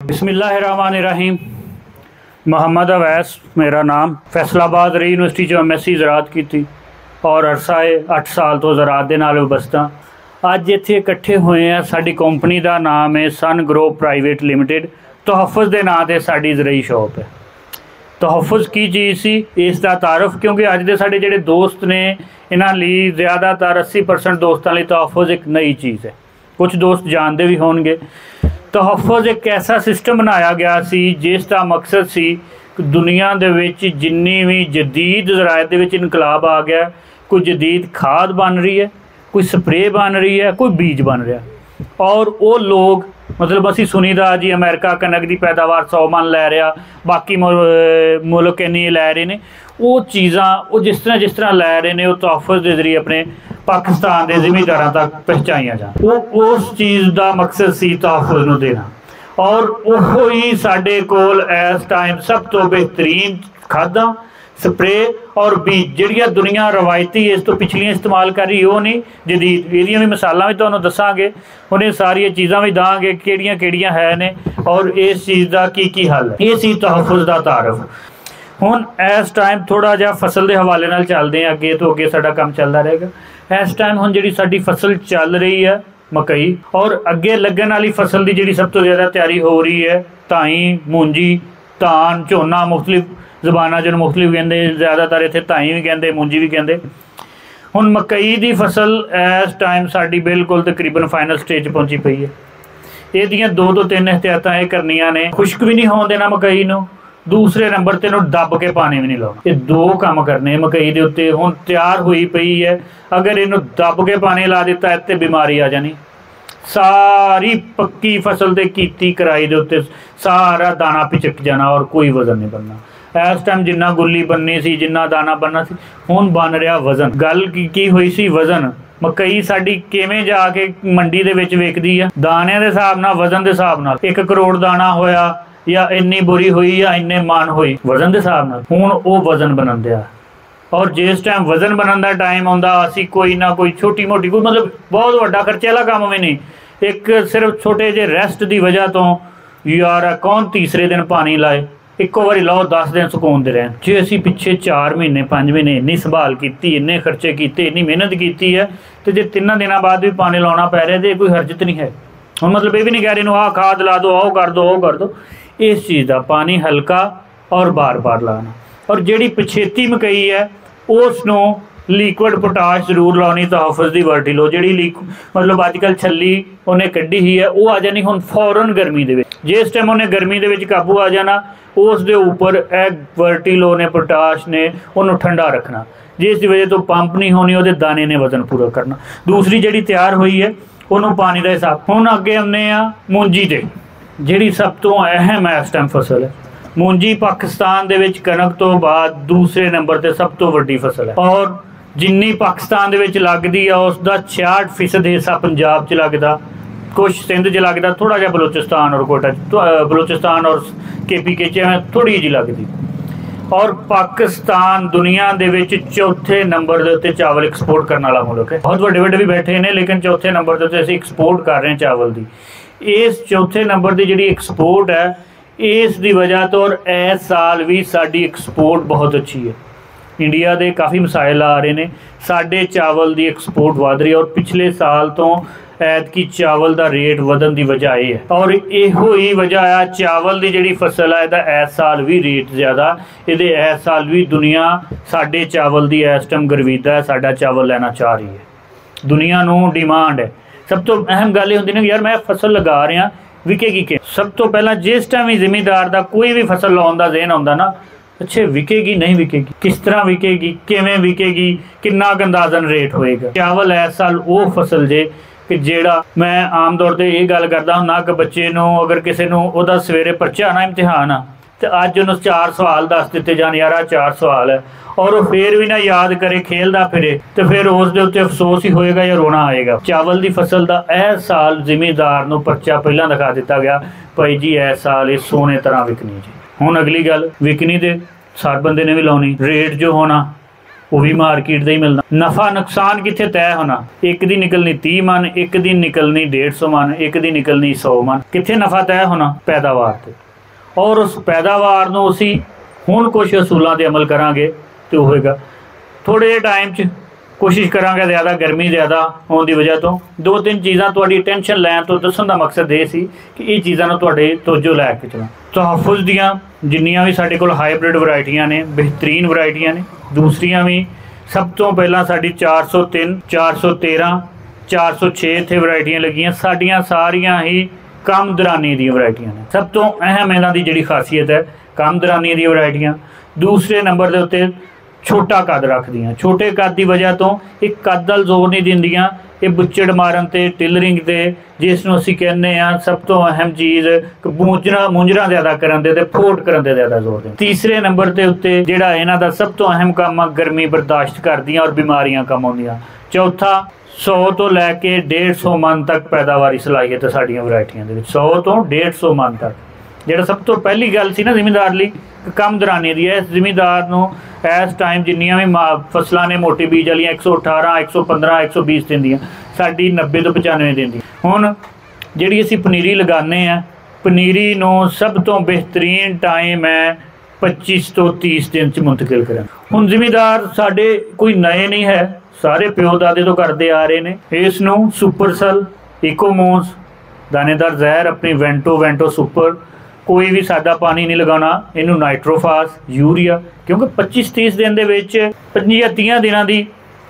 बिस्मिल्लाहिर्रहमानिर्रहीम। मोहम्मद अवैस मेरा नाम। फैसलाबाद री यूनिवर्सिटी चो MSc ज़राअत की थी और अरसाए 8 साल तो ज़राअत दे नाल वबस्ता। अज इत्थे इकट्ठे हुए हैं। साडी कंपनी का नाम है सन ग्रो प्राइवेट लिमिटेड। तोहफ़ुज़ के नाम से साडी ज़रई शॉप है। तोहफ़ुज़ की चीज़ सी इसका तारफ़, क्योंकि अज के साडे जिहड़े दोस्त ने इन्हां लई ज़्यादातर 80% दोस्तों लई तोहफ़ुज़ एक नई चीज़ है। कुछ दोस्त जानते भी होंगे। तोहफ़ुज़ एक ऐसा सिस्टम बनाया गया सी जिसका मकसद सी दुनिया दे विच जिन्नी भी जदीद ज़रायत दे विच इनकलाब आ गया। कोई जदीद खाद बन रही है, कोई स्प्रे बन रही है, कोई बीज बन रहा है। और वो लोग मतलब असी सुनीदा जी अमेरिका कनक की पैदावार 100 मन लै रहा, बाकी मुल्क इन्नी लै रहे हैं। वो चीज़ां वो जिस तरह लै रहे हैं वो तोहफ़ुज़ के जरिए अपने पाकिस्तान के जिमीदारों तक पहुँचाइया जान। वो उस चीज़ का मकसद सी तोहफ़ुज़ नूं देना। और वो ही साडे कोल इस टाइम सब तो बेहतरीन खादां स्प्रे और बीज जिहड़ियां दुनिया रवायती इस तो पिछलियां इस्तेमाल कर रही वो नहीं जदीद। इहदियां भी मिसालां भी तुहानूं दसांगे, उन्हें सारिया चीज़ां भी दांगे किहड़ियां किहड़ियां है ने और इस चीज़ का की हल है। ये सी तोहफ़ुज़ का तारफ़। हुण इस टाइम थोड़ा जिहा फसल के हवाले नाल चलदे हैं, अगे तो अगे साडा काम चलता रहेगा। इस टाइम हुण जिहड़ी साडी फसल चल रही है मकई, और अगे लगन वाली फसल की जिहड़ी सब तो ज़्यादा तैयारी हो रही है धाई, मूंजी, धान, झोना। मुख्तलिफ ज़बाना जो मुख्तलिफ कहते, ज़्यादातर इत्थे धाई भी कहते, मूंजी भी कहते। हुण मकई की फसल इस टाइम साडी बिल्कुल तकरीबन फाइनल स्टेज पहुँची पई है। इहदियां 2 तो 3 एहतियातां ये करनियां ने। खुश्क भी नहीं होण देना मकई नूं, दूसरे नंबर ते दब के पानी भी नहीं लाना। ये 2 काम करने मकई के उत्ते। हुण तैयार हुई पई है, अगर इनू दब के पानी ला दिता इत्ते बीमारी आ जानी। सारी पक्की फसल ते कीती कराई दे उत्ते सारा दाना पिचक जाना और कोई वजन नहीं बनना। इस टाइम जिन्ना गुल्ली बननी सी, जिन्ना दाना बनना सी, हुण बन रहा वजन। गल की हुई सी वजन। मकई साडी किवें जाके मंडी दे विच विकदी आ? दाणिਆਂ ਦੇ ਹਿਸਾਬ ਨਾਲ, वजन के हिसाब नाल। 1 करोड़ दाना होया या इन्नी बुरी हुई या इन्ने मान हुई, वजन के हिसाब नाल। हुण वो वजन बनन दिया। और जिस टाइम वजन बनन का टाइम आउंदा असीं कोई ना कोई छोटी मोटी कोई मतलब बहुत वड्डा खर्चे वाला काम भी नहीं, एक सिर्फ छोटे जे रेस्ट की वजह तो यार कौन तीसरे दिन पानी लाए, इक्को बारी लाओ 10 दिन सुकून दे रहन। जे असीं पिछे 4 महीने 5 महीने इन्नी संभाल की, इन्ने खर्चे किए, इन्नी मेहनत की है, तो जे 3 दिनों बाद भी पानी लाना पै रहा तो कोई हरजत नहीं है। हुण मतलब ये भी नहीं कह रहे आ खाद ला दो, आओ कर दो, वो कर दो। इस चीज़ का पानी हल्का और बार बार लाना। और जिहड़ी पछेती मकई है उसनों लीक्विड पोटाश जरूर लानी। तोहफ़ुज़ की वर्टिलो जिहड़ी मतलब अजकल छली उन्हें कढ़ी ही है, वो आ जानी हुण फौरन गर्मी दे विच। जिस टाइम उन्हें गर्मी दे विच काबू आ जाना, उस दे उपर वर्टिलो ने पोटाश ने उन्होंने ठंडा रखना, जिस वजह तो पंप नहीं होनी, वो दाने ने वजन पूरा करना। दूसरी जिहड़ी तैयार हुई है उन्होंने पानी का हिसाब। हुण अगे आउने आ मूंजी ते, जिहड़ी सब तो अहम है इस टाइम फसल है। मूंजी पाकिस्तान दे विच कनक तो बाद दूसरे नंबर ते सब तो वड्डी फसल है। और जिन्नी पाकिस्तान दे विच लगदी है उसका 66% हिस्सा पंजाब च लगदा, कुछ सिंध च लगदा, थोड़ा जिहा बलोचिस्तान और कोटा बलोचिस्तान और KPK च थोड़ी जी लगदी। और पाकिस्तान दुनिया दे विच चौथे नंबर दे उत्ते चावल एक्सपोर्ट करने वाला मुल्क है। बहुत वड्डे वड्डे भी बैठे ने, लेकिन चौथे नंबर दे उत्ते असीं एक्सपोर्ट कर रहे हैं चावल की। इस चौथे नंबर की जिहड़ी एक्सपोर्ट है इस दी वजह तो, और इस साल भी साडी एक्सपोर्ट बहुत अच्छी है। इंडिया के काफ़ी मसाइल आ रहे हैं, साडे चावल की एक्सपोर्ट वध रही है। और पिछले साल तो ऐतकी चावल का रेट वधन की वजह यह है। और इहो ही वजह है चावल की जिहड़ी फसल है इहदा इस साल भी रेट ज़्यादा, इहदे इस साल भी दुनिया साडे चावल की इस टाइम गर्विदा है, साडा चावल लेना चाह रही है। दुनिया नूं डिमांड है। सब तो अहम गल ये होंदी ना यार मैं फसल लगा रहा विकेगी कि। सब तो पहला जिस टाइम ही जिमीदार का कोई भी फसल लाने का ज़हन आउंदा ना, अच्छे विकेगी नहीं विकेगी, किस तरह विकेगी, किवें विकेगी, कितना अंदाजन रेट होएगा। चावल इस साल वो फसल जे कि जेड़ा मैं आम तौर पर यह गल करदा हुंदा कि बच्चे नूं अगर किसी नूं उहदा सवेरे पर्चा ना इम्तिहान आ तो अज उन्होंने 4 सवाल दस दिते जान, यार 4 सवाल है, और वो फिर भी ना याद करे खेलता फिरे तो फिर उस दे उत्ते अफसोस ही होएगा या रोना आएगा। चावल की फसल का इस साल जिमीदार नूं पर्चा पहला दिखा दिता गया, भाई जी इस साल ये सोने तरह विकनी जी। हुण अगली गल विकनी तो सार बंदे ने भी लाउनी, रेट जो होना वो भी मार्केट का ही मिलना। नफा नुकसान कितने तय होना, एक दी निकलनी 30 मन, एक दी निकलनी 150 मन, एक दी निकलनी 100 मन, कितने नफा तय होना पैदावार से। और उस पैदावार नूं असीं हुण कुछ असूलों पर अमल करांगे तो होएगा। थोड़े जे टाइम च कोशिश करांगे ज़्यादा गर्मी ज़्यादा होने की वजह तो 2-3 चीज़ां तुहाडी टेंशन लैन तो दस्सण दा मकसद ये सी कि ये चीज़ां नूं तुहाडे तवज्जो लैके चलां। तहफ़ुज़ दियां जिन्नियां भी साडे कोल हाईब्रिड वरायटियां ने, बेहतरीन वरायटियां ने। दूसरियां भी सब तो पहलां साडी 403, 413, 406 इत्थे वरायटियां लगियां। साडियां सारियां ही कम दरानी दी वरायटियां ने। सब तो अहम इन्हां दी जिहड़ी खासियत है कम दरानी दी वरायटियां। दूसरे नंबर दे उत्ते छोटा कद रखदियां। छोटे कद की वजह तो एक कद वाल जोर नहीं दिंदियां, ये बुच्चड़ मारन ते टिलरिंग ते जिसनों असीं कहने आ सब तो अहम चीज़ मुंजरा ज़्यादा करन दे ते फोट करन दे ज़्यादा जोर दें। तीसरे नंबर ते उत्ते जिहड़ा इन्हां दा सब तो अहम काम आ गर्मी बर्दाश्त करदियां और बीमारियां कम आउंदियां। चौथा 100 तो लैके 150 मन तक पैदावारी सलाहियत साडियां वरायटियां दे विच, 100 तो 150 मन तक। जिहड़ा सब तो पहली गल सी ना ज़मींदार लई कम दरानी दी है। ज़मींदार नूं इस टाइम जिन्नियां भी फसलां ने मोटे बीज वालियां 118, 115, 120 दिंदियां, साडी 90 तो 95 दिंदी। हुण जिहड़ी असीं पनीरी लगाने आ, पनीरी नूं सब तो बेहतरीन टाइम है 25 तो 30 दिन च मुंतकिल करन। हुण ज़मींदार साडे कोई नए नहीं है, सारे प्यो दादे तो करते आ रहे हैं। इस नूं सुपरसल, इकोमोस, दानेदार जहर अपनी वेंटो सुपर, कोई भी सादा पानी नहीं लगाना, इनू नाइट्रोफास, यूरिया, क्योंकि 25-30 दिन दे विच 25-30 दिनों की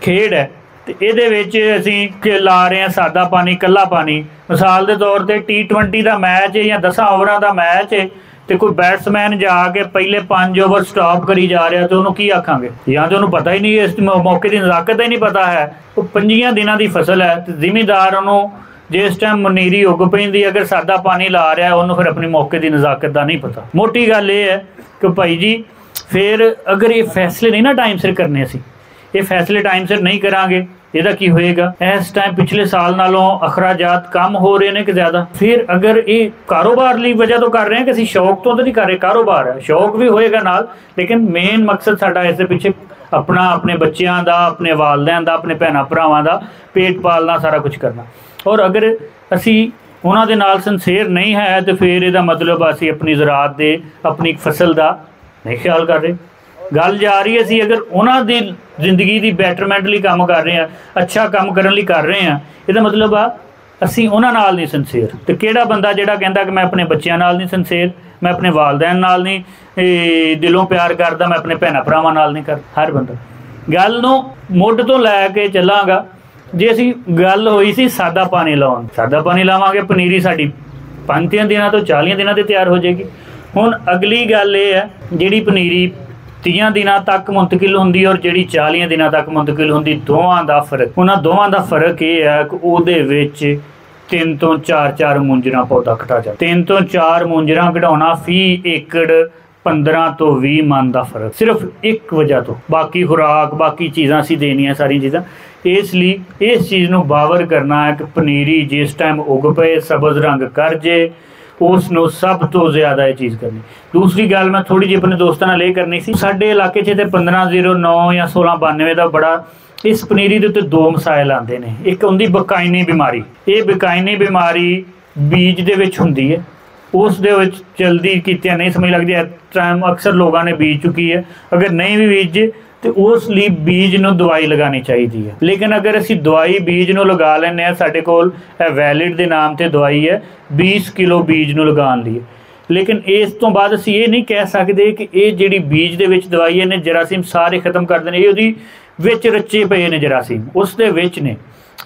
खेड है तो ये असीं ला रहे हैं सादा पानी, कल्ला पानी। मिसाल के तौर पर T20 का मैच है या 10 ओवरां का मैच है तो कोई बैट्समैन जाके पहले 5 ओवर स्टॉप करी जा रहा तो उन्होंने की आखांगे, या तो उन्होंने पता ही नहीं, इस मौके की नज़ाकत ही नहीं पता है। तो 25 दिनों की फसल है तो जिमीदार उन्होंने जिस टाइम मनीरी उग पैंदी अगर सादा पानी ला रहा है उन्होंने फिर अपनी मौके की नज़ाकत का नहीं पता। मोटी गल ये है कि भाई जी फिर अगर ये फैसले नहीं ना टाइम सिर करने, असीं ये फैसले टाइम सिर नहीं करांगे, ਇਹਦਾ ਕੀ ਹੋਏਗਾ। इस टाइम पिछले साल नालों अखराजात कम हो रहे हैं कि ज़्यादा। फिर अगर ये कारोबार ली वजह तो कर रहे हैं कि असीं शौक तो नहीं कर रहे, कारोबार है, शौक भी होएगा नाल, लेकिन मेन मकसद साडा इस पिछे अपना अपने बच्चों का, अपने वालदैन का, अपने भैन भरावां का पेट पालना, सारा कुछ करना। और अगर असी उन्हां दे नाल सिंसेयर नहीं है तो फिर इसदा मतलब असी अपनी ज़राअत दे, अपनी फसल का नहीं ख्याल कर रहे। गल जा रही है असी अगर उन्हां दी जिंदगी की बैटरमेंट लई काम कर रहे हैं, अच्छा काम करने लई कर रहे हैं, इसदा मतलब आ असी उन्हां नाल नहीं सिंसेयर। तो किहड़ा बंदा जिहड़ा कहंदा कि मैं अपने बच्चों नाल नहीं सिंसेयर, मैं अपने वालदैन नाल नहीं दिलों प्यार करदा, मैं अपने भैन भरावां नाल नहीं करदा। हर बंदा गल नूं मुੱਢ तो लैके चलांगा। जे असी गल हुई सी सादा पानी लाउण, सादा पानी लावांगे पनीरी साडी 5 दिनों तो 40 दिनों ते तैयार हो जाएगी। हुण अगली गल ये है जिहड़ी पनीरी 30 दिनों तक मुंतकिल होंदी और जिहड़ी 40 दिनों तक मुंतकिल होंदी, दोवां दा फर्क, उन्हां दोवां दा फर्क ये है कि उहदे विच 3 तो 4 मुंजरां पौधा कटा जा, 3 तो 4 मुंजरां कढाउणा फी एकड़ 15 तो 20 मन का फर्क, सिर्फ एक वजह तो। बाकी खुराक बाकी चीज़ां असीं देनियां सारी चीज़ां, इसलिए इस चीज़ नूं बावर करना है कि पनीरी जिस टाइम उग पे सबज रंग कर जे उसनों सब तो ज़्यादा ये चीज़ करनी। दूसरी गल मैं थोड़ी जी अपने दोस्तों नाल ये करनी सी, साडे इलाके च 1509 या 1692 का बड़ा इस पनीरी के उत्ते 2 मसाइल आते हैं। एक उनकी बकाइनी बीमारी, ये बकाइनी बीमारी बीज दे विच हुंदी है, उस दे विच जल्दी कीतियां नहीं समझ लगती। इस टाइम अक्सर लोगों ने बीज चुकी है, अगर नहीं भी बीजे तो उस लिए बीज नूं दवाई लगानी चाहिए है। लेकिन अगर असी दवाई बीज नूं लगा लैंदे आ, साडे कोल वैलिड के नाम से दवाई है 20 किलो बीज नूं लगाउण लई, लेकिन इस तो बाद असी ये नहीं कह सकते कि ये जिहड़ी बीज दे विच दवाई है ने जरासीम सारे खत्म कर देने, ये उहदी विच रचे पे ने जरासीम उस दे विच ने।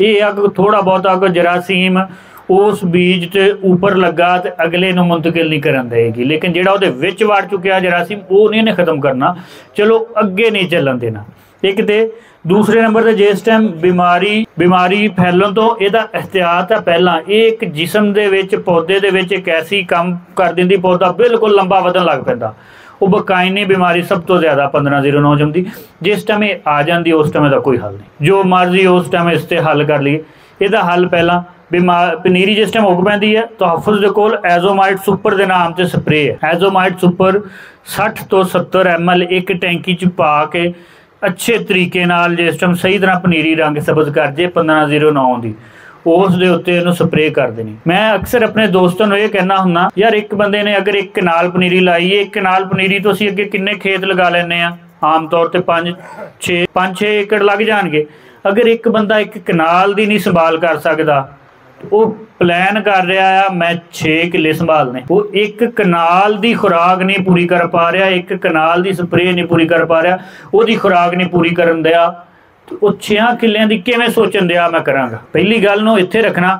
ये अगर थोड़ा बहुत अगर जरासीम उस बीज ते ऊपर लगा तो अगले नूं मुंतकिल नहीं करन देगी, लेकिन जिहड़ा उहदे विच वड़ चुकिया जरासीम वो नहीं इहने खत्म करना, चलो अगे नहीं चलन देना। एक तो दूसरे नंबर पर जिस टाइम बीमारी फैलन तो यदा एहतियात है पहला, एक जिसम दे विच पौधे दे विच एक ऐसी काम कर दिंदी, पौधा बिल्कुल लंबा वधन लग पैंदा। वो बकाइनी बीमारी सब तो ज़्यादा 1509 जमदी, जिस टाइम आ जाती उस टाइम का कोई हल नहीं, जो मर्जी उस टाइम इस ते हल कर लीए। इसका हल पहला पनीरी जिस टाइम उग पैंदी है तो हफुज दे कोल एजोमाइट सुपर के नाम से स्प्रे है। एजोमाइट सुपर 60 तो 70 ml एक टैंकी च पा के अच्छे तरीके नाल जिस टाइम सही तरह पनीरी रंग सबज कर जे 1509 की उस दे उत्ते इहनूं स्प्रे कर देनी। मैं अक्सर अपने दोस्तों नूं ये कहना हुन्ना यार एक बंदे ने अगर एक कनाल पनीरी लाई है, एक कनाल पनीरी तो असीं अगे किन्ने खेत लगा लैंदे आ, आम तौर पर 5-6 एकड़ लग जाणगे। अगर एक बंदा एक कनाल की नहीं संभाल कर सकता, वो प्लान कर रहा है मैं 6 किले संभालने, वो एक कनाल की खुराक नहीं पूरी कर पा रहा, एक कनाल की स्प्रे नहीं पूरी कर पा रहा, वो खुराक नहीं पूरी करन दिया, तो वो 6 किलियां की किवें सोचन दिया मैं करांगा। पहली गल नूं इत्थे रखना,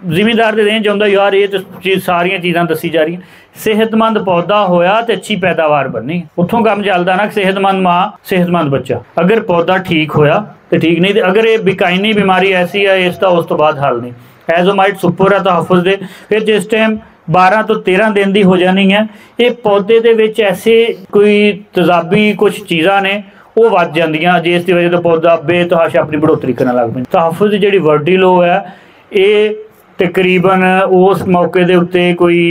जिमीदार दे देन चाहुंदा यार ये तो चीज़ सारियां चीज़ां दसी जा रही। सेहतमंद पौधा होया तो अच्छी पैदावार बननी, उत्थों काम चलदा ना। सेहतमंद माँ सेहतमंद बच्चा, अगर पौधा ठीक होया तो ठीक, नहीं तो अगर ये बिकाइनी बीमारी ऐसी है इसका उस तो बाद हल नहीं। एजोमाइट सुपर है तहफ़ुज़ दे, फिर जिस टाइम 12 तो 13 दिन की हो जानी है, ये पौधे दे विच ऐसे कोई तेज़ाबी कुछ चीज़ां ने वो वध जांदियां जिस की वजह तो पौधा बेतहाशा अपनी बढ़ोतरी करने लग पैंदा। तहफ़ुज़ दी जिहड़ी वर्टिलो है ये तकरीबन उस मौके दे उत्ते कोई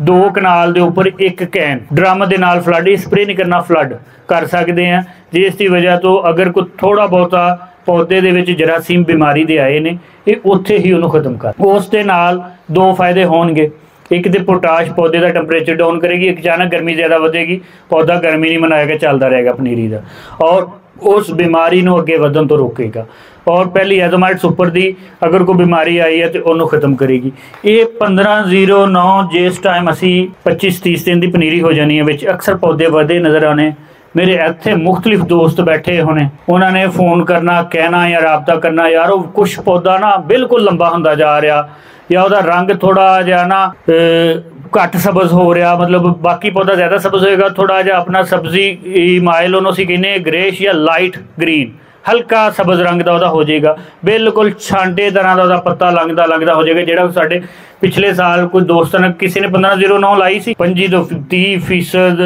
2 कनाल के उपर 1 कैन ड्रम के नाल फ्लड, स्प्रे नहीं करना, फ्लड कर सकते हैं जिस की वजह तो अगर कोई थोड़ा बहुता पौधे दे विच जरासीम बीमारी दे आए ने ये उत्थे ही उन्होंने खत्म कर। उस दे नाल 2 फायदे होणगे, एक तो पोटाश पौधे का टैंपरेचर डाउन करेगी, अचानक गर्मी ज़्यादा बढ़ेगी, पौधा गर्मी नहीं मनाएगा, चलता रहेगा पनीरी का, और उस बीमारी को अगे वधन तो रोकेगा। और पहली एजोमाइट सुपर दी अगर कोई बीमारी आई है तो उन्होंने खत्म करेगी। ये 1509 जिस टाइम असी 25-30 दिन की पनीरी हो जानी है, विच अक्सर पौधे वधे नज़र आने। मेरे इत्थे मुख्तलिफ दोस्त बैठे होने, उन्होंने फोन करना, कहना या रबता करना यार वो कुछ पौधा ना बिल्कुल लंबा होंदा जा रहा, या वह रंग थोड़ा जहा ना घट सबज हो रहा, मतलब बाकी पौधा ज़्यादा सबज होएगा, थोड़ा जहा अपना सब्जी माइल उन्होंने असीं कहने ग्रेश या लाइट ग्रीन, हल्का सबज रंग का वह हो जाएगा, बिल्कुल छांटे तरह का पत्ता लंघदा हो जाएगा। जोड़ा साढ़े पिछले साल कुछ दोस्तों ने किसी ने 1509 लाई सी, 25 तो 30%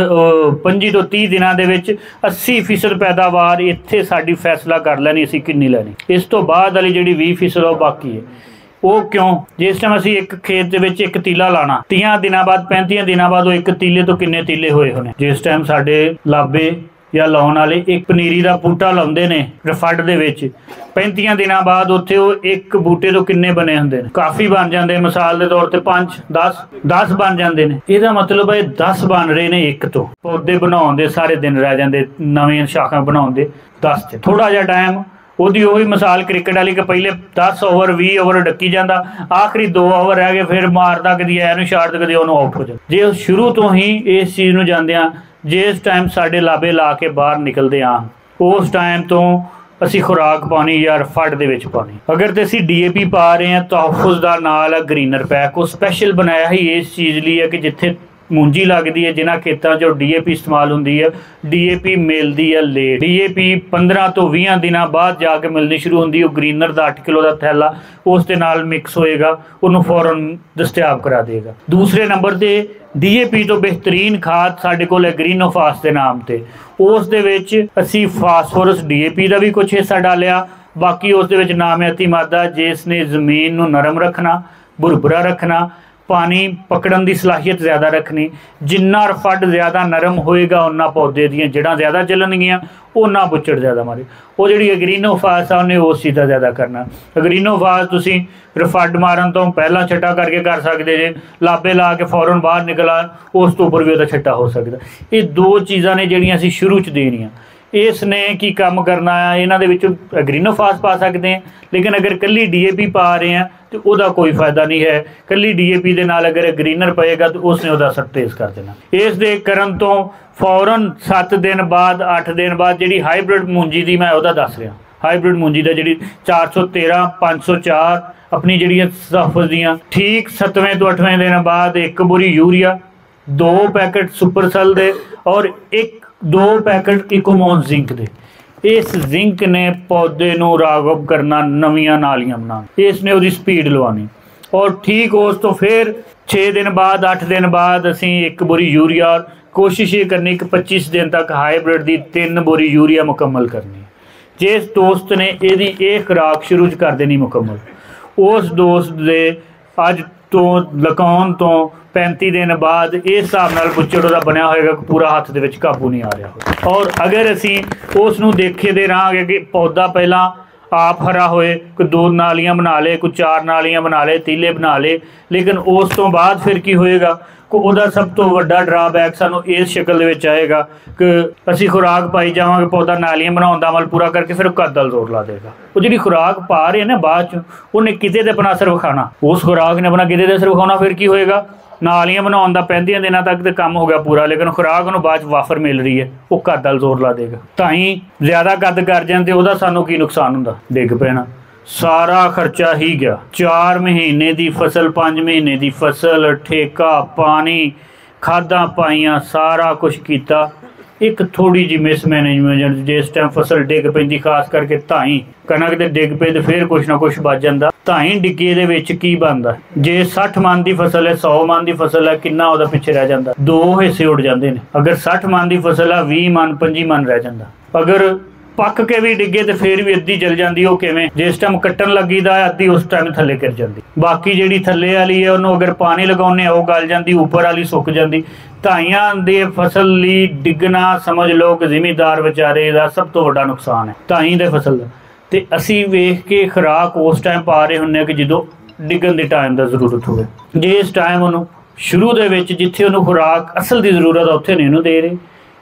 25 तो 30 दिनों के 80% पैदावार इत्थे साडी फैसला कर लैनी असीं किन्नी लैनी। इस तो बाद वाली जिहड़ी 20% वो बाकी है। वो क्यों, जिस टाइम असीं एक खेत के एक तीला लाना, 30 दिनों बाद 35 दिनों बाद वो एक तीले तो किन्ने तीले होए होने। जिस टाइम साडे लाभे या लाउण वाले एक पनीरी का बूटा लाउंदे ने रफड़ दे विच, 35 दिनों बाद उत्थे वो एक बूटे तो किन्ने बने हुंदे ने, काफ़ी बन जाते। मिसाल के तौर पर 5-10 बन जाते हैं। इसका मतलब है 10 बन रहे हैं एक तो, पौधे बनाउण दे सारे दिन रह जाते, नवीं शाखा बनाउण दे 10 ते थोड़ा जिहा टाइम। ਉਹਦੀ ਉਹੀ मिसाल क्रिकेट वाली कि पहले 10 ओवर 20 ओवर डक्की जाता, आखिरी 2 ओवर रह गए, फिर मारता कदी ऐनू शाट कदी ਉਹਨੂੰ आउट हो जाता। जे शुरू तो ही इस चीज़ ਨੂੰ ਜਾਂਦੇ ਆ, जिस टाइम साढ़े लाभे ला के बाहर निकलते हाँ उस टाइम तो असी खुराक पानी या फड़ दे विच पानी। अगर तो असी DAP पा रहे हैं, तहफ़ुज़ दा नाल है ग्रीनर पैक, वो स्पैशल बनाया ही इस चीज़ लिए है कि जिथे मूंजी लगती है जिन्होंने खेतों जो DAP इस्तेमाल होंगी है, DAP मिलती है लेट। DAP 15 तो 20 दिनों बाद जाके मिलनी शुरू होंगी। वो ग्रीनर का 8 किलो का थैला उस दे नाल मिक्स होएगा, उन्होंने फौरन दस्तियाब करा देगा। दूसरे नंबर पर DAP तो बेहतरीन खाद साढ़े को ग्रीनोफास के नाम से, उस दे विच असी फास्फोरस DAP का भी कुछ हिस्सा डालिया, बाकी उस दे विच नामियाती मादा जिसने जमीन नूं नरम रखना, भुरभुरा रखना, पानी पकड़न की सलाहियत ज़्यादा रखनी। जिन्ना रफड़ ज़्यादा नरम होएगा उन्ना पौधे दीयां जड़ां ज़्यादा चलणगियां, उन्ना बुच्चड़ ज़्यादा मारे। वो जिहड़ी ग्रीनोफास आ उन्हें उस चीज़ का ज़्यादा करना। ग्रीनोफास तुसीं रफड़ मारन तो पहला छट्टा करके कर सकते जे, लाभे ला के फौरन बाहर निकल आन उस तो उपर भी वह छट्टा हो सकता। ये 2 चीज़ां ने जिहड़ियां असीं शुरू च देनियां। इसने की काम करना है, इन्हां दे विच ग्रीनोफास पा सकते हैं, लेकिन अगर कल्ली DAP पा रहे हैं तो उसका कोई फायदा नहीं है। कल्ली DAP के नाल अगर ग्रीनर पएगा तो उसने उसका असर तेज़ कर देना। इस दे करन तो फौरन 7 दिन बाद 8 दिन बाद जी हाईब्रिड मूंजी की मैं वह दस रहा, हाईब्रिड मूंजी का जी 413 504 अपनी जी तहफ़ुज़ दियाँ ठीक 7वें तो 8वें दिन बाद 1 बोरी यूरिया, 2 पैकेट सुपरसेल दे और 2 पैकेट इकोमोन जिंक दे। इस जिंक ने पौधे नूं रागब करना, नवीं नालियां बना, इसने उसकी स्पीड लवानी। और ठीक उस तो फिर 6 दिन बाद 8 दिन बाद असी 1 बोरी यूरिया, कोशिश ये करनी कि 25 दिन तक हाईब्रिड की 3 बोरी यूरिया मुकम्मल करनी। जिस दोस्त ने यदी खुराक शुरू कर देनी मुकम्मल, उस दोस्त दे अज तो लकाउन तो 35 दिन बाद इस हिसाब नाल बुच्चड़ उहदा बनया होएगा कि पूरा हत्थ दे विच काबू नहीं आ रहा होगा। और अगर असीं उस नूं देखे दे रहांगे कि पौधा पहला आप हरा होए, कोई 2 नालियां बना ले, कोई 4 नालियां बना ले, तीले बना ले, लेकिन उस तो बाद फिर की होएगा कि ਉਹਦਾ सब तो ਵੱਡਾ ड्राबैक सानू इस शक्ल ਦੇ ਵਿੱਚ ਆਏਗਾ कि ਅਸੀਂ खुराक पाई जावांगे, पौधा नालियां बनाउण दा अमल पूरा करके फिर कदल जोर ला देगा। वो जिहड़ी खुराक पा रहे ना बाद च ਉਹਨੇ किते ते अपना असर विखाना, उस खुराक ने अपना किते ते असर विखाना, फिर की होएगा नालियां बनाउण दा 35 दिनों तक तो काम हो गया पूरा, लेकिन खुराक ਉਹਨੂੰ बाद वाफर मिल रही है, वो कदल जोर ला देगा। ताई ज़्यादा कद कर जाए तो ਉਹਦਾ सानू की नुकसान हुंदा, डिग पैना, सारा खर्चा ही गया। 4 महीने की फसल, 5 महीने की फसल, ठेका, पानी, खादा पाइया, सारा कुछ किया। एक थोड़ी जी मिसमैनेजमेंट, जिस टाइम फसल डिग पैंदी, खास करके धाई कनक दे डिग पे तो फिर कुछ ना कुछ बच जाता। धाई डिगे दे विच की बनता, जे 60 मन की फसल है, 100 मन की फसल है, किन्ना उहदा पिछे रह जाता, 2 हिस्से उड़ जाते हैं। अगर 60 मन की फसल है, 20 मन 25 मन रह जाता। अगर पक के भी डिगे तो फिर भी अद्धी चल जाती, वो किवें, जिस टाइम कट्टन लगी दा अद्धी उस टाइम थले गिर जाती। बाकी जिहड़ी थले वाली है उन्होंने अगर पानी लगाउने वो गल जाती, उपर वाली सुक जाती। धाइयां दे फसल लई डिगना समझ लो कि जिमीदार बेचारे दा सब तो वड्डा नुकसान है धाई दे फसल दा। ते असीं वेख के खुराक उस टाइम पा रहे हुन्ने कि जदों डिगन दे टाइम दा जरूरत होवे, जे इस टाइम उन्होंने शुरू दे विच जिथे उन्होंने खुराक असल की जरूरत है उत्थे नहीं उन्होंने दे रहे।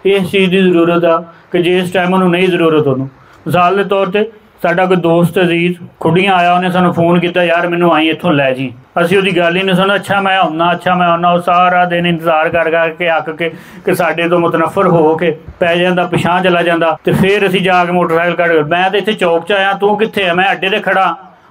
इस चीज़ की जरूरत आ कि जिस टाइम उन्होंने नहीं जरूरत उन्होंने, मिसाल के तौर पर साडा कोई दोस्त अजीज खुड़ियाँ आया, उन्हें सानू फोन किया, यार मैनू आई इत्थों लै जी, असीं उहदी गल ही नहीं सुनी, अच्छा मैं आउना, अच्छा मैं आउना। वो सारा दिन इंतजार कर करके अक के कि साडे तो मुतनफर हो के पै जांदा, पिछां चला जांदा, ते फिर असीं जाके मोटरसाइकिल कढ, मैं तो इत्थे चौक च आया, तू कित्थे है, मैं अड्डे ते खड़ा।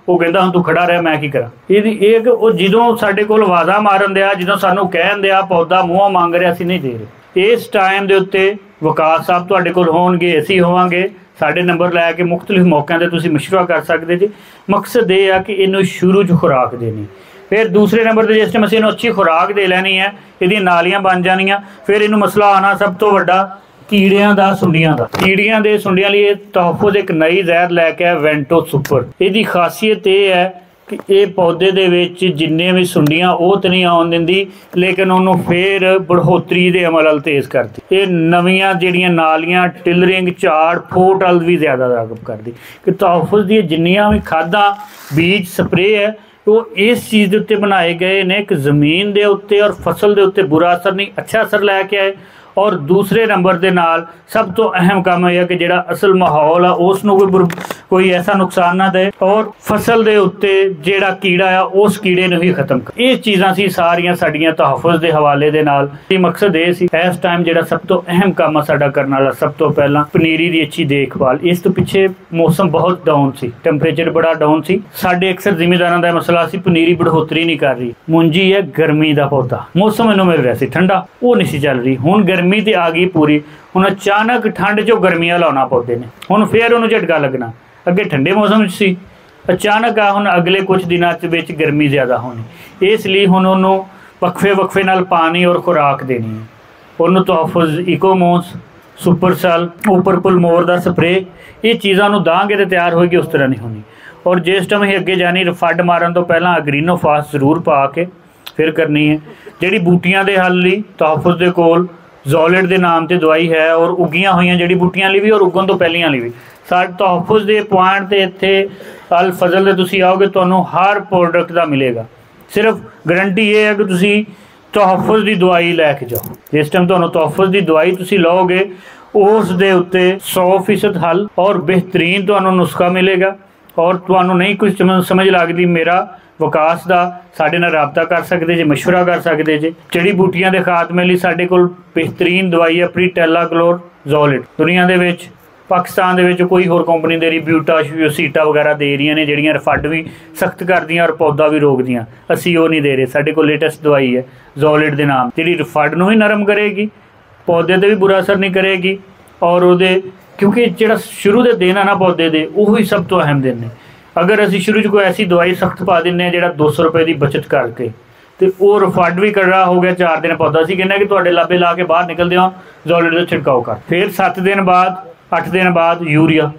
वो कहता हुण तू खड़ा रह, मैं की करा। ये वो जदों साडे कोल आवाज़ा मारन दिया, जदों सानू कहन दिया, पौधा मूँहों मंग रहा, असीं नहीं दे रहे। इस टाइम के उत्ते विकास साहब तुहाडे कोल होणगे, असीं होवांगे, साडे नंबर लैके मुख्तलिफ मौक़िਆਂ ते तुसीं मशवरा कर सकते जी। मकसद ये है कि इनू शुरू च खुराक देनी, फिर दूसरे नंबर पर जिस टाइम असीं इनू अच्छी खुराक दे लैनी है, इहदी नालियां बन जानियां, फिर इनू मसला आना सब तो वड्डा कीड़ियां दा, सुंडियां दा। कीड़ियां दे सुंडियां लई तहफ़ुज़ एक नई जहर लैके आया, वेंटो सुपर। इहदी खासियत ये है कि ये पौधे दे विच जिन्ने भी सुंडियां वो तो नहीं आउण दिंदी, लेकिन उन्होंने फिर बढ़ोतरी दे अमल अल तेज़ करती। ये नवीआं जिहड़ियां नालियां, टिलरिंग, झाड़ फूट अल भी ज़्यादा रागब करती कि तहफ़ुज़ दी जिन्नियां भी खादां, बीज, स्प्रे है वो इस चीज़ के उत्ते बनाए गए ने कि ज़मीन के उत्ते और फसल के उत्ते बुरा असर नहीं, अच्छा असर लैके आए। और दूसरे नंबर के नाल सब तो अहम काम यह है कि जिहड़ा असल माहौल आ उसनूं कोई ऐसा नुकसान ना दे, और फसल के उत्ते जिहड़ा कीड़ा आ उस कीड़े नूं ही खत्म कर। ये चीज़ां सी सारियां साडियां तहफ़ुज़ के हवाले दे नाल। मकसद ये सी इस टाइम जिहड़ा सब तो अहम काम साडा करन वाला, सब तो पहला पनीरी की अच्छी देखभाल। इस तो पिछे मौसम बहुत डाउन सी, टैंपरेचर बड़ा डाउन सी, साडे अक्सर जिमीदारां दा मसला सी पनीरी बढ़ोतरी नहीं कर रही। मुंजी है गर्मी का पौधा, मौसम इन्हों मिल रहा सी ठंडा, वो नहीं सी चल रही। हुण गर्मी तो आ गई पूरी, हुण अचानक ठंड चो गर्मियां लाउणा पौधे ने, हुण फिर उन्होंने झटका लगना। अगे ठंडे मौसम सी, अचानक आ हुण अगले कुछ दिनों विच गर्मी ज़्यादा होनी, इसलिए हुण उन्होंने वक्फे वक्फे नाल पानी और खुराक देनी है। उन्होंने तहफ़ुज़ इकोमोस, सुपर सेल, उपर पुलमोर का स्प्रे, ये चीज़ों को दांगे तो तैयार होएगी, उस तरह नहीं होनी। और जिस टाइम असीं अगे जानी फड मारन तो पहला अग्रीनोफास जरूर पा के फिर करनी है। जिहड़ी बूटियां दे हल लई तहफ़ुज़ दे कोल ज़ोलिड के नाम से दवाई है, और उगियां हुई जड़ी बूटियां लई भी और उगन तो पहलियां लई भी। साडे तहफ़ुज़ के पॉइंट से इत्थे अल फजल दे तुसीं आओगे, तुहानूं हर प्रोडक्ट का मिलेगा। सिर्फ गारंटी ये है कि तुसीं तहफ़ुज़ की दवाई लैके जाओ। जिस टाइम तुहानूं तहफ़ुज़ की दवाई तुसीं लओगे उस दे उत्ते 100% हल और बेहतरीन तुहानूं नुस्खा मिलेगा। और तुहानूं नहीं कुछ समझ लगती, मेरा विकास का साडे नाल राबता कर सकते जे, मशवरा कर सकते जे। जड़ी बूटियां के खात्मे लई साडे कोल बेहतरीन दवाई है प्रीटेलाक्लोर ज़ोलिड। दुनिया दे विच पाकिस्तान दे विच कोई होर कंपनी दे रही ब्यूटा सीटा वगैरह दे रही ने, जिहड़ियां फड भी सख्त करदियां और पौधा भी रोकदियां। असीं वो नहीं दे रहे, साडे कोल लेटेस्ट दवाई है ज़ोलिड के नाम, जिहड़ी फड नूं भी नरम करेगी, पौधे ते भी बुरा असर नहीं करेगी। और उहदे क्योंकि जिहड़ा शुरू दे दिन है ना पौधे दे, उही सब तो अहम दिन ने। अगर असीं शुरू च कोई ऐसी दवाई सख्त पा दिंदे जिहड़ा 200 रुपए की बचत करके, तो वो रफड भी कड़ा हो गया 4 दिन पौधा। असीं कहने कि तुहाडे लाभे ला के बाहर निकलदे हो ज़ोलिड का छिड़काव कर, फिर 7 दिन बाद 8 दिन बाद यूरिया,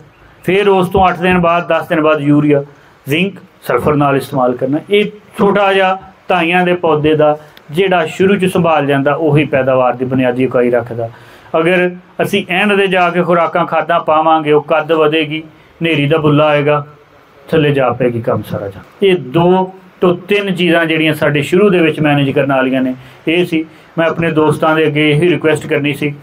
फिर उस तो 8 दिन बाद 10 दिन बाद यूरिया, जिंक सल्फर नाल इस्तेमाल करना। ये छोटा जिहा ਧਾਈਆਂ ਦੇ ਪੌਦੇ ਦਾ ਜਿਹੜਾ ਸ਼ੁਰੂ 'ਚ ਸੰਭਾਲ ਜਾਂਦਾ ਉਹੀ ਪੈਦਾਵਾਰ ਦੀ ਬੁਨਿਆਦੀ ਇਕਾਈ ਰੱਖਦਾ। ਅਗਰ ਅਸੀਂ ਐਂਡ ਦੇ ਜਾ ਕੇ ਖੁਰਾਕਾਂ ਖਾਦਾਂ ਪਾਵਾਂਗੇ, ਉਹ ਕੱਦ ਵਧੇਗੀ, ਹਨੇਰੀ ਦਾ ਬੁੱਲਾ ਆਏਗਾ, ਥੱਲੇ ਜਾ ਪਏਗੀ ਕੰਮ ਸਾਰਾ ਜਾ। ਇਹ 2 ਤੋਂ 3 ਚੀਜ਼ਾਂ ਜਿਹੜੀਆਂ ਸਾਡੇ ਸ਼ੁਰੂ ਦੇ ਵਿੱਚ ਮੈਨੇਜ ਕਰਨ ਵਾਲੀਆਂ ਨੇ। ਇਹ ਸੀ ਮੈਂ ਆਪਣੇ ਦੋਸਤਾਂ ਦੇ ਅੱਗੇ ਇਹੀ ਰਿਕੁਐਸਟ ਕਰਨੀ ਸੀ।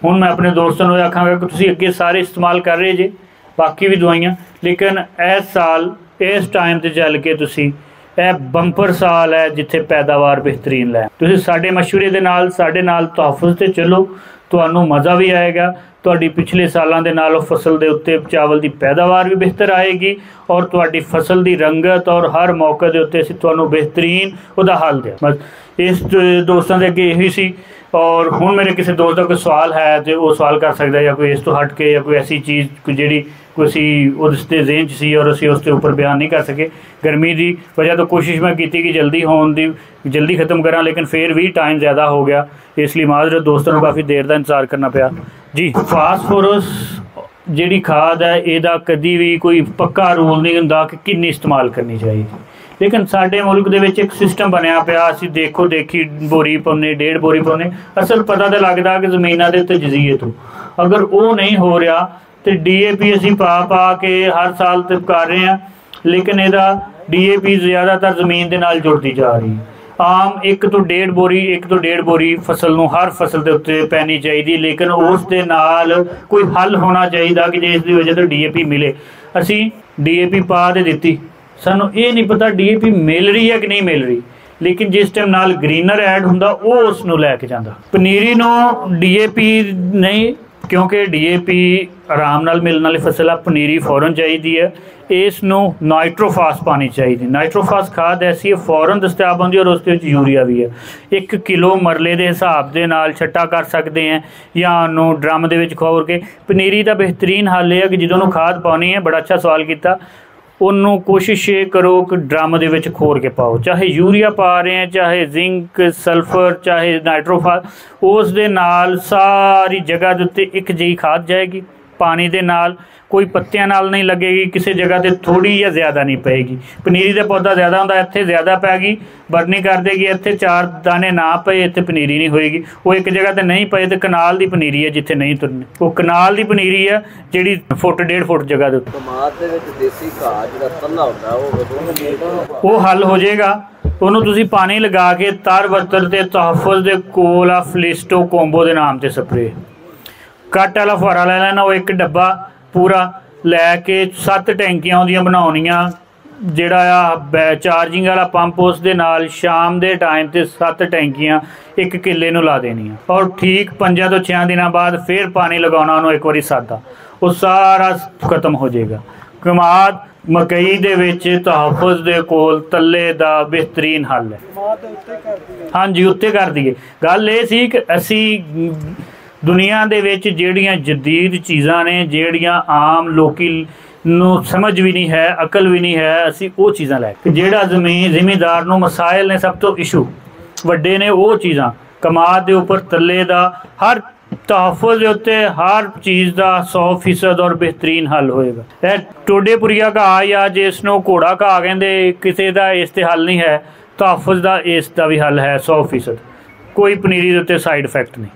ਹੁਣ ਮੈਂ ਆਪਣੇ ਦੋਸਤਾਂ ਨੂੰ ਆਖਾਂਗਾ ਕਿ ਤੁਸੀਂ ਅੱਗੇ ਸਾਰੇ ਇਸਤੇਮਾਲ ਕਰ ਰਹੇ ਜੇ ਬਾਕੀ ਵੀ ਦਵਾਈਆਂ, ਲੇਕਿਨ ਇਸ ਸਾਲ ਇਸ ਟਾਈਮ 'ਤੇ ਚੱਲ ਕੇ ਤੁਸੀਂ ਇਹ ਬੰਪਰ ਸਾਲ ਹੈ ਜਿੱਥੇ ਪੈਦਾਵਾਰ ਬਿਹਤਰੀਨ ਲੈ। ਤੁਸੀਂ ਸਾਡੇ ਮਸ਼ਵਰੇ ਦੇ ਨਾਲ ਸਾਡੇ ਨਾਲ ਤਹਫ਼ੁਜ਼ 'ਤੇ ਚੱਲੋ, ਤੁਹਾਨੂੰ ਮਜ਼ਾ ਵੀ ਆਏਗਾ। ਤੁਹਾਡੀ ਪਿਛਲੇ ਸਾਲਾਂ ਦੇ ਨਾਲੋਂ ਫਸਲ ਦੇ ਉੱਤੇ ਚਾਵਲ ਦੀ ਪੈਦਾਵਾਰ ਵੀ ਬਿਹਤਰ ਆਏਗੀ ਔਰ ਤੁਹਾਡੀ ਫਸਲ ਦੀ ਰੰਗਤ ਔਰ ਹਰ ਮੌਕੇ ਦੇ ਉੱਤੇ ਅਸੀਂ ਤੁਹਾਨੂੰ ਬਿਹਤਰੀਨ ਉਹਦਾ ਹੱਲ ਦਿਆ। ਬਸ ਇਸ ਦੋਸਤਾਂ ਦੇ ਅੱਗੇ ਇਹੀ ਸੀ। ਔਰ ਹੁਣ ਮੇਰੇ ਕਿਸੇ ਦੋਸਤ ਦਾ ਕੋਈ ਸਵਾਲ ਹੈ तो वो सवाल कर सकता है, या कोई इस तो हट के या कोई ऐसी चीज़ जी कोई उसके जेहन च सी और असी उसके उपर बयान नहीं कर सके। गर्मी की वजह तो कोशिश मैं की कि जल्दी होने की जल्दी ख़त्म करा, लेकिन फिर भी टाइम ज़्यादा हो गया, इसलिए माजरत दोस्तों को काफ़ी देर का इंतजार करना पाया जी। फास्फोरस जी खाद है, यदा कभी भी कोई पक्का रूल नहीं होंदा कि किन्नी इस्तेमाल करनी चाहिए, लेकिन साडे मुल्क दे विच एक सिस्टम बनया पिया। असीं देखो देखी बोरी पाउने, 1.5 बोरी पाउने, असल पता तो लगता कि जमीनां दे उत्ते जजीयत हो। अगर वो नहीं हो रहा तो DAP असीं पा के हर साल तो कर रहे हैं, लेकिन इहदा DAP ज़्यादातर ज़मीन दे नाल जुड़ती जा रही है। आम 1 ਤੋਂ 1.5 बोरी फसल नूं हर फसल के उत्ते पैनी चाहिए, लेकिन उस दे नाल कोई हल होना चाहिए कि जिस दी वजह तो DAP मिले। असीं DAP पा दे दित्ती, सानू ये नहीं पता DAP मिल रही है कि नहीं मिल रही, लेकिन जिस टाइम नाल ग्रीनर ऐड हुंदा वो उसनूं लैके जांदा। पनीरी नूं DAP नहीं, क्योंकि DAP आराम नाल मिलने वाली फसल है, पनीरी फौरन चाहिए है। इसनूं नाइट्रोफास पानी चाहिए। नाइट्रोफास खाद ऐसी है फौरन दस्तियाब होंदी और उस यूरिया भी है। 1 किलो मरले के हिसाब के नाल छट्टा कर सकते हैं या उन्होंने ड्रम दे विच खोर के। पनीरी का बेहतरीन हल है कि जो खाद पानी है, बड़ा अच्छा सवाल किया, उन्होंने कोशिश ये करो कि ड्रम दे विच खोर के पाओ, चाहे यूरिया पा रहे हैं, चाहे जिंक सल्फर, चाहे नाइट्रोफास, उस दे नाल सारी जगह के उत्ते एक जी खाद जाएगी, पानी दे नाल कोई पत्तियां नाल नहीं लगेगी, किसी जगह ते थोड़ी या ज़्यादा नहीं पेगी। पनीरी का पौधा ज़्यादा होंदा, इत्थे ज़्यादा पैगी बरनी कर देगी, इत्थे 4 दाने ना पे इत्थे पनीरी नहीं होएगी। वो एक जगह ते नहीं पे तो कनाल की पनीरी है, जिथे नहीं तुरनी वो कनाल की पनीरी है जिहड़ी 1.5 फुट जगह दे वो हल हो जाएगा। उन्होंने तुसी पानी लगा के तर बतर ते तहफ़ुज़ दे कोल आ फ्लिस्टो कोंबो के नाम से स्प्रे कट वाला फुहारा ले लेना, वो 1 डब्बा पूरा लैके 7 टैंकियां उहदियां बनाउणियां, जिहड़ा आ चार्जिंग वाला पंप उस दे नाल शाम के टाइम ते 7 टैंकियां 1 किले नूं ला देनियां और ठीक 5 ਤੋਂ 6 दिनों बाद फिर पानी लगाना उन्होंने एक बारी सादा, वो सारा खत्म हो जाएगा। कमाद मकई दे विच तहफ़ुज़ दे कोल तल्ले दा बेहतरीन हल है। हाँ जी, उत्ते कर दीए। गल ये सी कि असी दुनिया दे विच जिहड़ियां जदीद चीज़ां ने, जिहड़ियां आम लोकी नूं समझ भी नहीं है, अकल भी नहीं है, असी वो चीज़ां लैके जिहड़ा ज़मींदार नूं मसाइल ने सब तो इशू वड्डे ने, वो चीज़ां कमाद दे उपर तल्ले दा हर तहफ़ुज़ के उत्ते हर चीज़ का 100% और बेहतरीन हल होएगा। यह टोडेपुरिया घाह या जिसनों घोड़ा घाह कहते, किसी का इस ते हल नहीं है, तहफ़ुज़ का इसका भी हल है 100%। कोई पनीरी के उत्ते साइड इफेक्ट नहीं।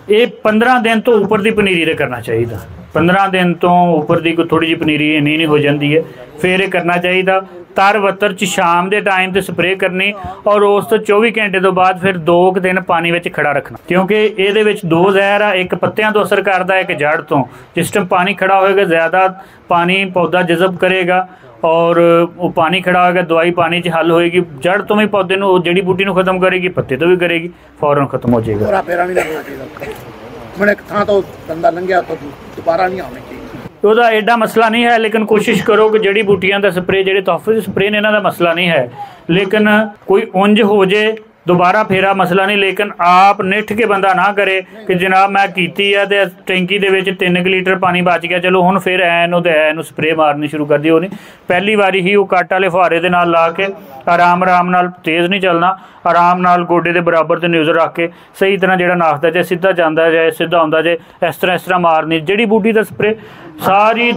ये 15 दिन तो उपर की पनीरी दे करना चाहिए। 15 दिन तो उपर की कोई थोड़ी जी पनीरी नहीं हो जाती है, फिर ये करना चाहिए। तर बतर च शाम के टाइम ते स्प्रे करनी और उस तो 24 घंटे तो बाद फिर 2 दिन पानी में खड़ा रखना, क्योंकि ये 2 जहर आ, एक पत्तियां तो असर करता है, एक जड़ तो। जिस टाइम पानी खड़ा होएगा ज़्यादा पानी पौधा जज़ब करेगा और वो पानी खड़ा होगा, दवाई पानी च हल होएगी, जड़ तो भी पौधे नूं जड़ी बूटी नूं खत्म करेगी, पत्ते तो भी करेगी, फौरन खत्म हो जाएगा। ਉਹਦਾ एडा मसला नहीं है, लेकिन कोशिश करो कि जड़ी बूटियां का स्प्रे, ਜਿਹੜੇ तहफ़ुज़ स्प्रे ने, इन्हां दा मसला नहीं है, लेकिन कोई उंज हो जाए दोबारा फेरा मसला नहीं, लेकिन आप निठ के बंदा ना करे कि जनाब मैं कीती है ते टैंकी दे विच 3 लीटर पानी बच गया, चलो हुण फिर ऐनू ते ऐनू स्प्रे मारनी शुरू कर दी। वो नहीं, पहली बारी ही वो कट वाले फुहारे दे नाल ला के आराम नाल, तेज़ नहीं चलना, आराम नाल गोडे दे बराबर ते न्यूज़र रख के सही तरह जिहड़ा नाखदा जाए, सीधा जांदा जाए, सीधा आउंदा जाए, इस तरह मारनी। जड़ी बूटी दा स्प्रे सारी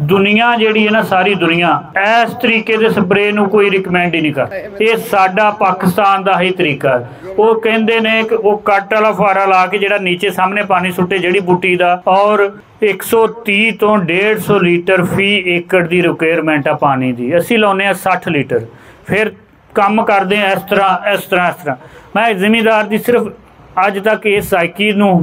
दुनिया जिहड़ी है ना, सारी दुनिया इस तरीके दे स्प्रे नूं कोई रिकमेंड ही नहीं कर। ये साडा पाकिस्तान दा ही तरीका है। वो कहंदे ने कि वो कट वाला फुहारा ला के जिहड़ा नीचे सामने पानी सुट्टे जड़ी बूटी दा, और 130 तो 150 लीटर फी एकड़ की रिक्वायरमेंट है पानी की, असी लाने 60 लीटर, फिर काम करते हैं इस तरह। मैं जिमीदार की सिर्फ अज तक इस साइकी नूं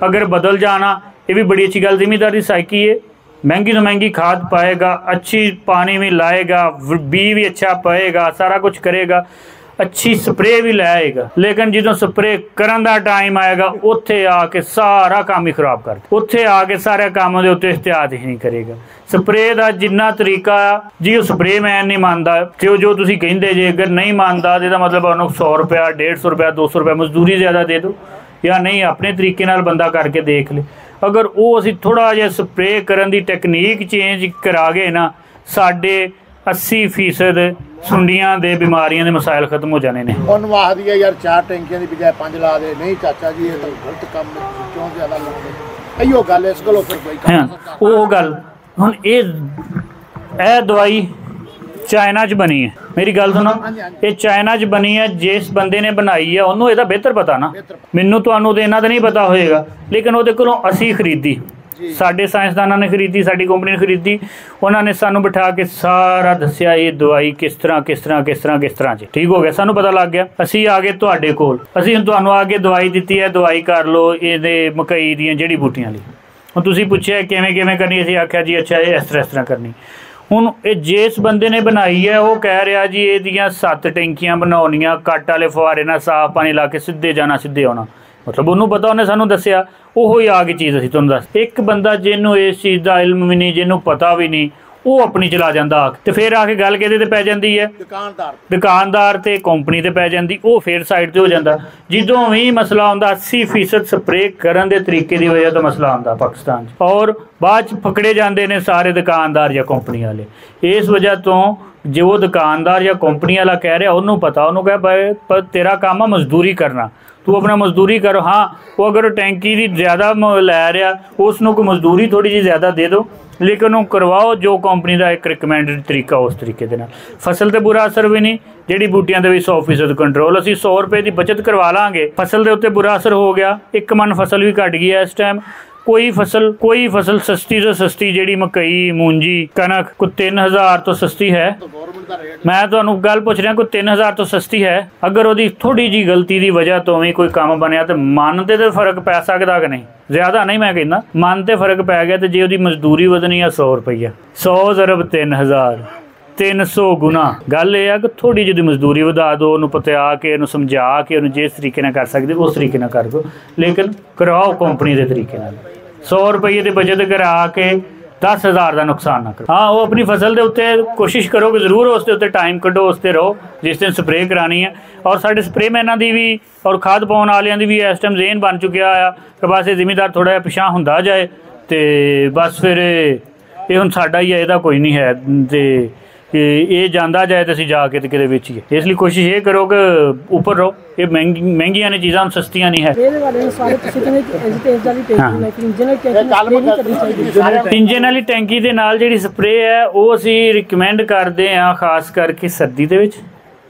अगर बदल जाना, ये भी बड़ी अच्छी गल। जिमीदार की साइकी है, महंगी तो महंगी खाद पाएगा, अच्छी पानी भी लाएगा, बी भी अच्छा पाएगा, सारा कुछ करेगा, अच्छी स्प्रे भी लाएगा, लेकिन जो स्प्रे करन दा टाइम आएगा उत्थे आके सारा काम ही खराब कर, उत्थे आके सारे कामों के उत्ते इहतियात ही नहीं करेगा। स्प्रे का जिन्ना तरीका जी, स्प्रे मैन नहीं मानता, जो तुसीं कहिंदे जे अगर नहीं मानता तो मतलब उन्होंने 100 रुपया 150 रुपया 200 रुपया मजदूरी ज़्यादा दे दो, या नहीं अपने तरीके नाल बंदा करके देख ले। अगर वो असीं थोड़ा जिहा स्प्रे करन दी टेक्नीक चेंज करा गए ना, साडे 80% सुंडियां दे बीमारियां दे मसाइल खत्म हो जाने ने। यार 4 टैंकियां दी बजाय 5 ला दे, नहीं चाचा जी ये तो गलत काम क्यों ज़्यादा लाउंदे, इहो गल इस गल्लों फिर कोई हां वो गल। हुण ए दवाई चाइना च बनी है, मेरी गल सुनो, ये चाइना च बनी है, जिस बंदे ने बनाई है उन्होंने इसदा बेहतर पता ना, मैनू तुहानू तो इन्ना तो नहीं पता होएगा, लेकिन वो कोलों असी खरीदी, साडे साइंसदानां ने खरीदी, साडी कंपनी ने खरीदी, उन्होंने सानू बिठा के सारा दस्या ये दवाई किस तरह ठीक हो गया, सानू पता लग गया। असी आ गए तुहाडे कोल, असी तुहानू आके दवाई दी है, दवाई कर लो ये मकई दी जड़ी बूटियां लई। हुण तुसीं पुछया किवें करनी, असीं आख्या जी अच्छा ये इस तरह करनी। हुण ये जिस बंदे ने बनाई है वो कह रहा जी ये 7 टैंकियां बनाउणियां, कट वाले फुहारे नाल साफ पानी ला के सीधे जाना सीधे आउणा, मतलब उन्होंने पता, उन्हें सानू दस्या, वो ही आ गई चीज़। असीं तुहानू दस, एक बंदा जिन्हों इस चीज़ का इल्म भी नहीं, जिन्हों पता भी नहीं, वो अपनी चला जाता आके, तो फिर आके गल किहदे ते पै जाती है, दुकानदार ते कंपनी ते पै जाती, वो फिर साइड ते हो जाता। जदों भी मसला आउंदा 80% स्प्रे करन दे तरीके की वजह तो मसला आउंदा पाकिस्तान, और बाद च पकड़े जाते हैं सारे दुकानदार या कंपनी वाले। इस वजह तो जो वो दुकानदार या कंपनी वाला कह रहा उन्होंने पता, उन्होंने कहा भाई पर तेरा काम है मजदूरी करना, तू अपना मजदूरी करो। हाँ वो अगर टैंकी की ज़्यादा लै रहा उसनों को मजदूरी थोड़ी जी ज़्यादा दे दो, लेकिन वो करवाओ जो कंपनी का एक रिकमेंडेड तरीका उस तरीके के नाल। फसल ते बुरा असर भी नहीं, जड़ी बूटियां ते भी 100% कंट्रोल। असीं 100 रुपए की बचत करवा लांगे, फसल के उत्ते बुरा असर हो गया, 1 मन फसल भी घट गई है इस टाइम। कोई फसल सस्ती तो सस्ती जी मकई मूंजी कनक कोई 3000 तो सस्ती है। मैं तो गल पूछ रहा कोई 3000 तो सस्ती है। अगर वो थोड़ी जी गलती की वजह तो भी कोई काम बनया तो मन से तो फर्क पै सकता कि नहीं, ज़्यादा नहीं मैं कहना, मन से फर्क पै गया। तो जे वो मजदूरी वधनी है 100 रुपया, 100 × 3000 300 गुना। गल यह है कि थोड़ी जी मजदूरी वधा दो, उन्होंने पता के उन्होंने समझा के उन्होंने जिस तरीके कर सकते उस तरीके कर दो, लेकिन करवाओ कंपनी के तरीके। 100 रुपये की बचत करा के 10,000 का नुकसान ना करो। हाँ वो अपनी फसल के उत्ते कोशिश करो कि जरूर उसके उत्ते टाइम कड्डो, उसते रहो जिस दिन स्प्रे करानी है। और साढ़े स्प्रे मैनां की भी और खाद पाउण वालियां की भी इस टाइम ज़ेहन बन चुकिया है कि बस ये जिमीदार थोड़ा जिहा पिछां हुंदा जाए तो बस फिर ये हुण साडा ही है, इहदा कोई नहीं है, तो ये जाता जाए तो असीं जाके तो किते बेचीए। इसलिए कोशिश ये करो कि ऊपर रहो। ये महंगियां ने चीज़ां, सस्तियां नहीं है। इंजन वाली टैंकी के नाल जिहड़ी स्प्रे है वो असीं रिकमेंड करते हैं, खास करके सर्दी दे विच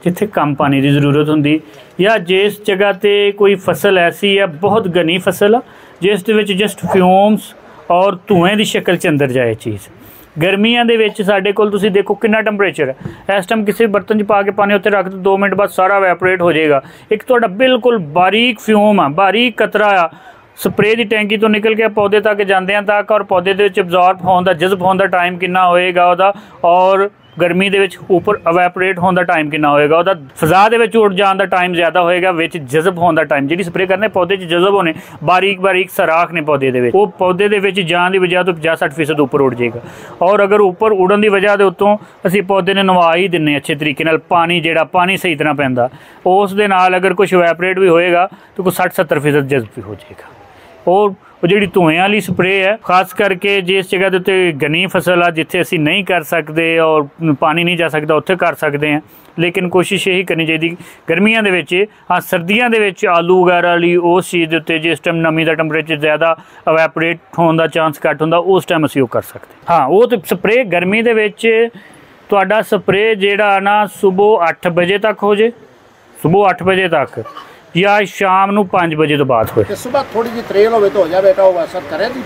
जिथे कम पानी की जरूरत होंदी, या जिस जगह पर कोई फसल ऐसी है बहुत घनी फसल जिस दे विच जस्ट फ्यूम्स और धुएं की शक्ल च अंदर जाए चीज़। गर्मियां दे विच साडे कोल तुसीं देखो कितना टैंपरेचर है, इस टाइम किसी बर्तन च पा के पानी उत्ते रख दो 2 मिनट बाद सारा वैपोरेट हो जाएगा। एक तुहाडा बिल्कुल बारीक फ्यूम आ, बारीक कतरा आ स्प्रे की टैंकी तो निकल के पौधे तक जांदियां तक, और पौधे दे विच अब्जॉर्ब होण दा, जज़ब होण दा टाइम कितना होएगा उहदा, और ਗਰਮੀ ਦੇ ਵਿੱਚ ਉੱਪਰ ਇਵੈਪੋਰੇਟ ਹੋਣ ਦਾ ਟਾਈਮ ਕਿੰਨਾ ਹੋਏਗਾ, ਉਹਦਾ ਫਜ਼ਾ ਦੇ ਵਿੱਚ ਉੱਡ ਜਾਣ ਦਾ ਟਾਈਮ ਜ਼ਿਆਦਾ ਹੋਏਗਾ, ਵਿੱਚ ਜਜ਼ਬ ਹੋਣ ਦਾ ਟਾਈਮ, ਜਿਹੜੀ ਸਪਰੇਅ ਕਰਨੇ ਪੌਦੇ 'ਚ ਜਜ਼ਬ ਹੋਣੇ, ਬਾਰੀਕ ਬਾਰੀਕ ਸਰਾਖ ਨੇ ਪੌਦੇ ਦੇ ਵਿੱਚ, ਉਹ ਪੌਦੇ ਦੇ ਵਿੱਚ ਜਾਣ ਦੀ ਵਜ੍ਹਾ ਤੋਂ 50-60% ਉੱਪਰ ਉੱਡ ਜਾਏਗਾ। ਔਰ ਅਗਰ ਉੱਪਰ ਉੜਨ ਦੀ ਵਜ੍ਹਾ ਦੇ ਉੱਤੋਂ ਅਸੀਂ ਪੌਦੇ ਨੂੰ ਨਵਾ ਹੀ ਦਿੰਦੇ ਅੱਛੇ ਤਰੀਕੇ ਨਾਲ, ਪਾਣੀ ਜਿਹੜਾ ਪਾਣੀ ਸਹੀ ਤਰ੍ਹਾਂ ਪੈਂਦਾ, ਉਸ ਦੇ ਨਾਲ ਅਗਰ ਕੁਛ ਇਵੈਪੋਰੇਟ ਵੀ ਹੋਏਗਾ ਤਾਂ ਕੋਈ 60-70% ਜਜ਼ਬ ਵੀ ਹੋ ਜਾਏਗਾ। और वो जी धुएं वाली स्प्रे है, खास करके जिस जगह के उत्ते घनी फसल आ जिथे असी नहीं कर सकते और पानी नहीं जा सकता उत्थे कर सकते हैं, लेकिन कोशिश यही करनी चाहिए गर्मियों के विच। हाँ सर्दियों के विच आलू वगैरह वाली उस चीज़ के उत्ते जिस टाइम नमी का टैंपरेचर ज़्यादा इवैपोरेट होने का चांस घट होंदा उस टाइम असी वो कर सकते। हाँ वो तो स्प्रे गर्मी के विच तुहाडा स्प्रे जिहड़ा ना सुबह 8 बजे तक हो जे, सुबह 8 बजे तक या शाम ਨੂੰ 5 ਵਜੇ ਤੋਂ ਬਾਅਦ ਹੋਏ। ਤੇ ਸਵੇਰ ਥੋੜੀ ਜਿਹੀ ਤਰੇਲ ਹੋਵੇ ਤਾਂ ਹੋ ਜਾਵੇ ਬੇਟਾ, ਉਹ ਅਸਰ ਕਰੇ ਦੀ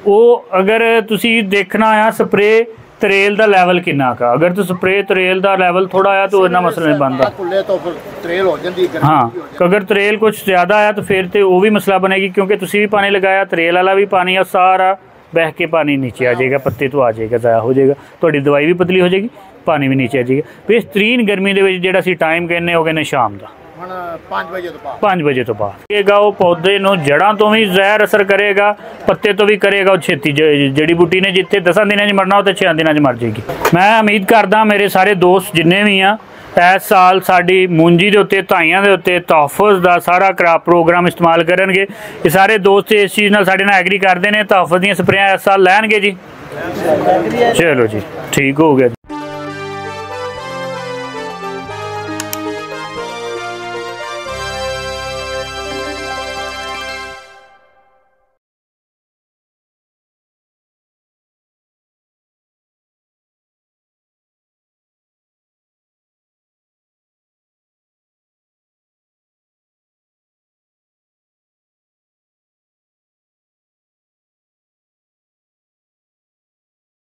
ਉਹ ਅਗਰ ਤੁਸੀਂ ਦੇਖਣਾ ਆ ਸਪਰੇ ਤਰੇਲ ਦਾ ਲੈਵਲ ਕਿੰਨਾ ਕਾ, ਅਗਰ ਤੁਸੀਂ ਸਪਰੇ ਤਰੇਲ ਦਾ ਲੈਵਲ ਥੋੜਾ ਆ ਤਾਂ ਇੰਨਾ ਮਸਲਾ ਨਹੀਂ ਬਣਦਾ। ਕੁੱਲੇ ਤੋਂ ਫਿਰ ਤਰੇਲ ਹੋ ਜਾਂਦੀ ਹੈ। ਹਾਂ ਅਗਰ ਤਰੇਲ ਕੁਝ ਜ਼ਿਆਦਾ ਆ ਤਾਂ ਫਿਰ ਤੇ ਉਹ ਵੀ ਮਸਲਾ ਬਣੇਗੀ, ਕਿਉਂਕਿ ਤੁਸੀਂ ਵੀ ਪਾਣੀ ਲਗਾਇਆ, ਤਰੇਲ ਵਾਲਾ ਵੀ ਪਾਣੀ ਆ, ਸਾਰਾ ਬਹਿ ਕੇ ਪਾਣੀ ਨੀਚੇ ਆ ਜਾਏਗਾ, ਪੱਤੇ ਤੋਂ ਆ ਜਾਏਗਾ, ਜ਼ਾਇਆ ਹੋ ਜਾਏਗਾ, ਤੁਹਾਡੀ ਦਵਾਈ ਵੀ ਪਤਲੀ ਹੋ ਜਾਏਗੀ, ਪਾਣੀ ਵੀ ਨੀਚੇ ਆ ਜਾਏਗਾ। ਬੇਹਤਰੀਨ ਗਰਮੀ ਦੇ ਵਿੱਚ ਜਿਹੜਾ ਅਸੀਂ ਟਾਈਮ ਕਹਿੰਦੇ ਹੋ ਗਏ ਨੇ ਸ਼ਾਮ ਦਾ 5 ਵਜੇ ਤੋਂ ਬਾਅਦ, 5 ਵਜੇ ਤੋਂ ਬਾਅਦ ਇਹਗਾ ਉਹ ਪੌਦੇ ਨੂੰ ਜੜ੍ਹਾਂ ਤੋਂ ਵੀ ਜ਼ਹਿਰ ਅਸਰ ਕਰੇਗਾ, ਪੱਤੇ ਤੋਂ ਵੀ ਕਰੇਗਾ। ਉਹ ਛੇਤੀ ਜੜੀ ਬੂਟੀ ਨੇ ਜਿੱਥੇ 10 ਦਿਨਾਂ 'ਚ ਮਰਨਾ ਉਹ ਤਾਂ 6 ਦਿਨਾਂ 'ਚ ਮਰ ਜਾਏਗੀ। ਮੈਂ ਉਮੀਦ ਕਰਦਾ ਮੇਰੇ ਸਾਰੇ ਦੋਸਤ ਜਿੰਨੇ ਵੀ ਆ ਇਸ ਸਾਲ ਸਾਡੀ ਮੂੰਜੀ ਦੇ ਉੱਤੇ, ਧਾਈਆਂ ਦੇ ਉੱਤੇ ਤਹਫ਼ੁਜ਼ ਦਾ ਸਾਰਾ ਕਰਾਪ ਪ੍ਰੋਗਰਾਮ ਇਸਤੇਮਾਲ ਕਰਨਗੇ। ਇਹ ਸਾਰੇ ਦੋਸਤ ਇਸ ਚੀਜ਼ ਨਾਲ ਸਾਡੇ ਨਾਲ ਐਗਰੀ ਕਰਦੇ ਨੇ, ਤਹਫ਼ੁਜ਼ ਦੀਆਂ ਸਪਰੇਆਂ ਇਸ ਸਾਲ ਲੈਣਗੇ ਜੀ। ਚਲੋ ਜੀ ਠੀਕ ਹੋ ਗਿਆ।